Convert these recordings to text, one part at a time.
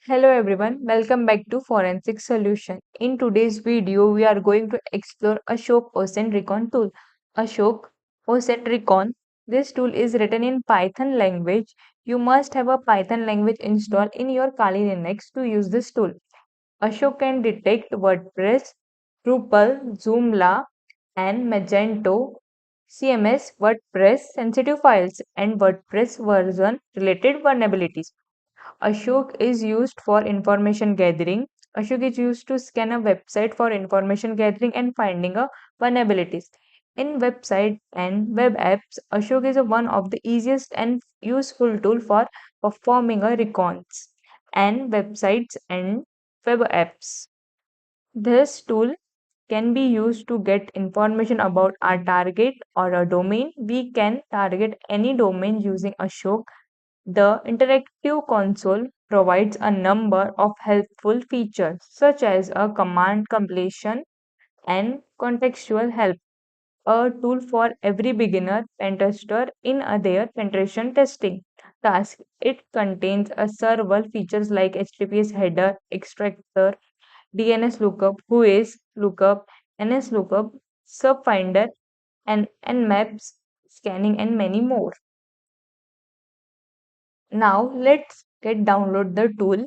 Hello everyone, welcome back to FORnSEC Solution. In today's video, we are going to explore Ashok Osint Recon Tool. Ashok Osint Recon. This tool is written in Python language. You must have a Python language installed in your Kali Linux to use this tool. Ashok can detect WordPress, Drupal, Joomla, and Magento, CMS, WordPress sensitive files, and WordPress version related vulnerabilities. Ashok is used for information gathering. Ashok is used to scan a website for information gathering and finding a vulnerabilities. In website and web apps, Ashok is one of the easiest and useful tool for performing a recons and websites and web apps. This tool can be used to get information about our target or a domain. We can target any domain using Ashok. The interactive console provides a number of helpful features such as a command completion and contextual help, a tool for every beginner pen tester in their penetration testing task. It contains a several features like HTTPS header, extractor, DNS lookup, whois lookup, NS lookup, subfinder, and nmaps scanning, and many more. Now let's get download the tool.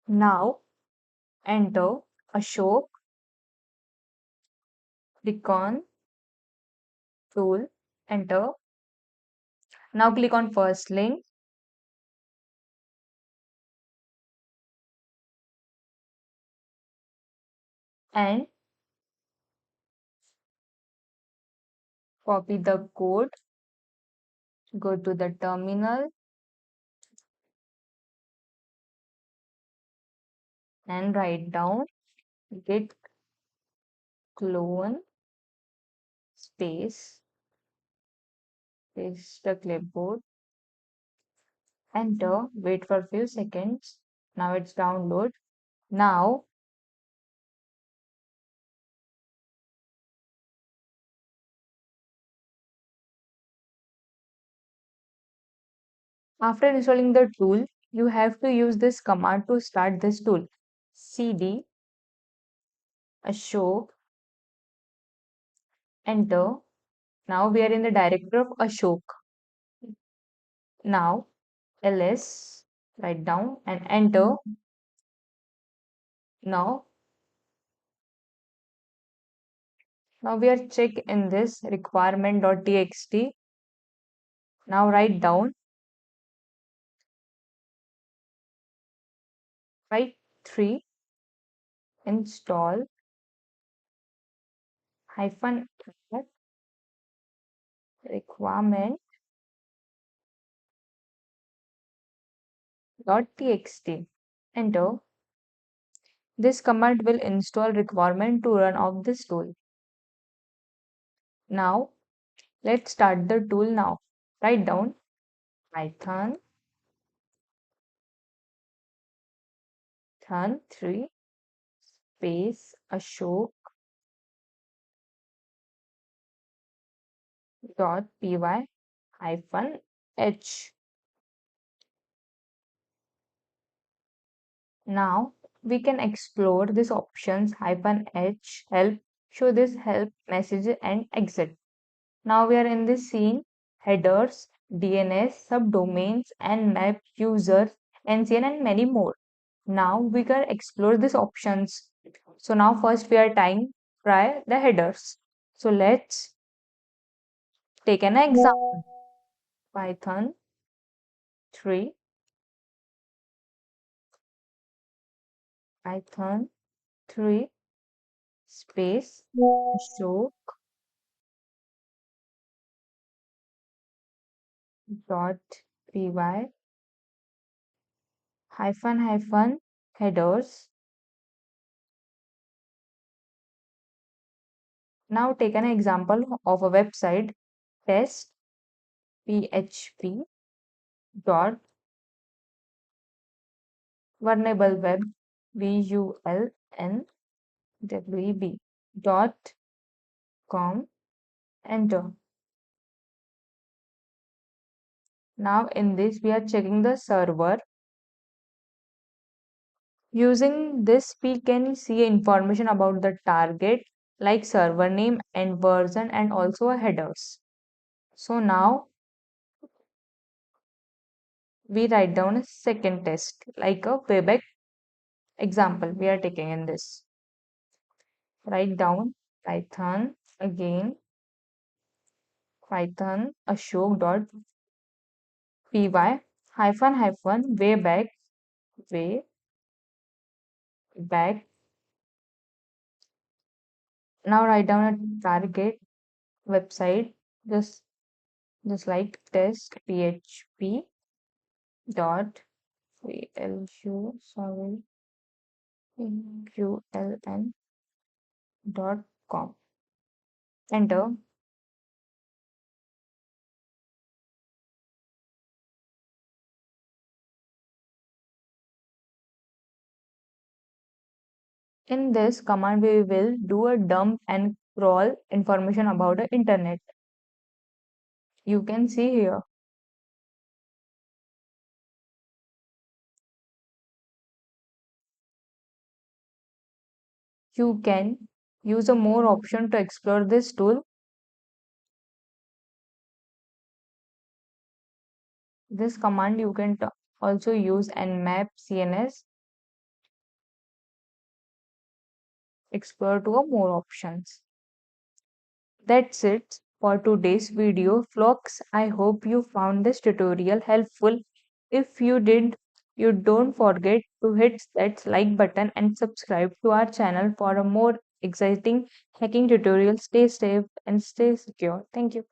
Now enter Ashok Recon Tool. Enter. Now click on first link and copy the code. Go to the terminal and write down git clone space paste the clipboard. Enter. Wait for a few seconds. Now it's download. Now after installing the tool, you have to use this command to start this tool. cd Ashok. Enter. Now we are in the directory of Ashok. Now ls, write down and enter. Now we are check in this requirement.txt. Now write down, write 3 install hyphen add requirement.txt. Enter. This command will install requirement to run off this tool. Now let's start the tool now. Write down Python 3 space Ashok .py hyphen h. Now we can explore these options hyphen h help, show this help message and exit. Now we are in the scene headers, DNS, subdomains and map users, NCN and many more. Now we can explore these options. So now first we are try the headers. So let's take an example. Python 3 Python 3 space show dot py hyphen headers. Now take an example of a website test php dot vulnerable web vulnweb.com. Enter. Now in this we are checking the server. Using this we can see information about the target like server name and version and also headers. So now we write down a second test like a payback example we are taking in this. Write down Python again Python ashok.py way back. Now write down a target website just like test php dot vlu sorry qln dot com. Enter. In this command we will do a dump and crawl information about the internet. You can see here. You can use a more option to explore this tool. This command you can also use nmap cns explore to a more options. That's it for today's video, folks. I hope you found this tutorial helpful. If you did, you don't forget to hit that like button and subscribe to our channel for a more exciting hacking tutorial. Stay safe and stay secure. Thank you.